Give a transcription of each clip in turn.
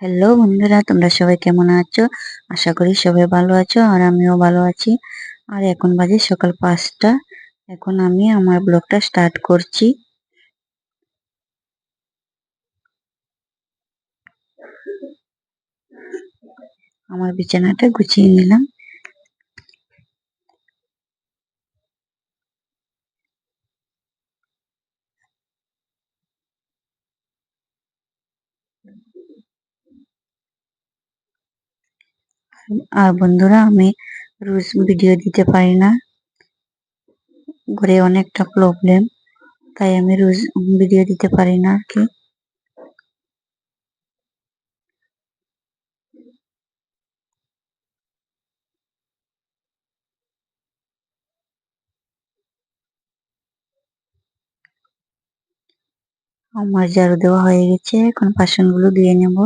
Hello বন্ধুরা, তোমরা সবাই কেমন আছো? আশা করি সবাই ভালো আছো আর আমিও ভালো আছি। আর এখন বাজে সকাল 5টা। এখন আমি আমার ব্লগটা স্টার্ট করছি। আমার বিছানাটা গুছিয়ে নিলাম। আর বন্ধুরা, আমি রোজ ভিডিও দিতে পারি না, ঘরে অনেকটা প্রবলেম, তাই আমি রোজ ভিডিও দিতে পারি না আর কি। আমার ঝাড়ু দেওয়া হয়ে গেছে, এখন বাসনগুলো ধুয়ে নেব।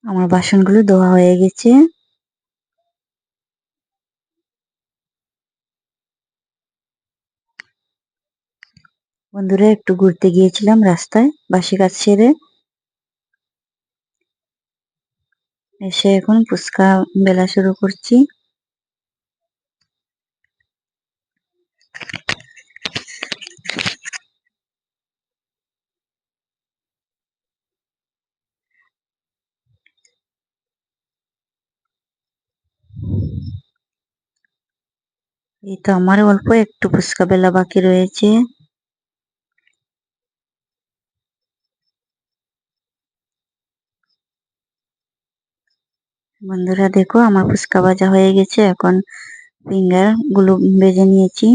আমার বাসনগুলো ধোয়া হয়ে গেছে। বন্ধুরা, একটু ঘুরতে গিয়েছিলাম রাস্তায়, বাসি কাজ সেরে এসে এখন ফুচকা বেলা শুরু করছি। এই তো আমার অল্প একটু ফুচকা বেলা বাকি রয়েছে। বন্ধুরা দেখো, আমার ফুচকা ভাজা হয়ে গেছে। এখন ফিঙ্গার গুলো ভেজে নিয়েছি।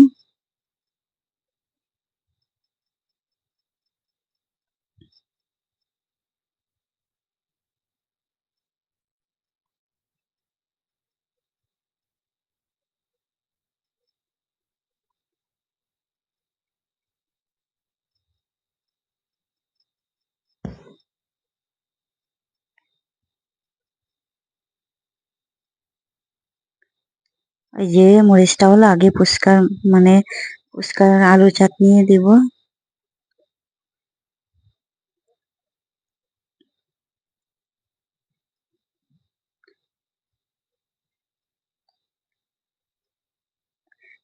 ওই যে মরিচটা হলো আগে ফুচকা, মানে ফুচকার আলু চাটনি দিব।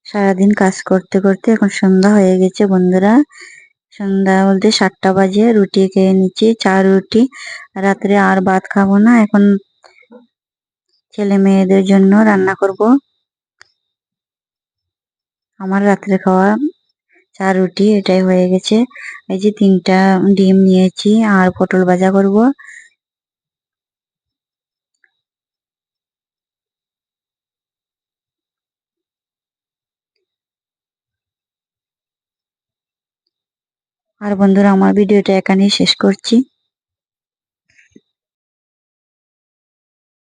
সারাদিন কাজ করতে করতে এখন সন্ধ্যা হয়ে গেছে বন্ধুরা। সন্ধ্যা বলতে 7টা বাজে। রুটি খেয়ে নিচ্ছি, 4 রুটি। রাত্রে আর ভাত খাবো না, এখন ছেলে মেয়েদের জন্য রান্না করব। আমার রাত্রে খাওয়া 4 রুটি এটাই হয়ে গেছে। এই যে 3টা ডিম নিয়েছি আর পটল ভাজা করব। আর বন্ধুরা, আমার ভিডিওটা এখানেই শেষ করছি।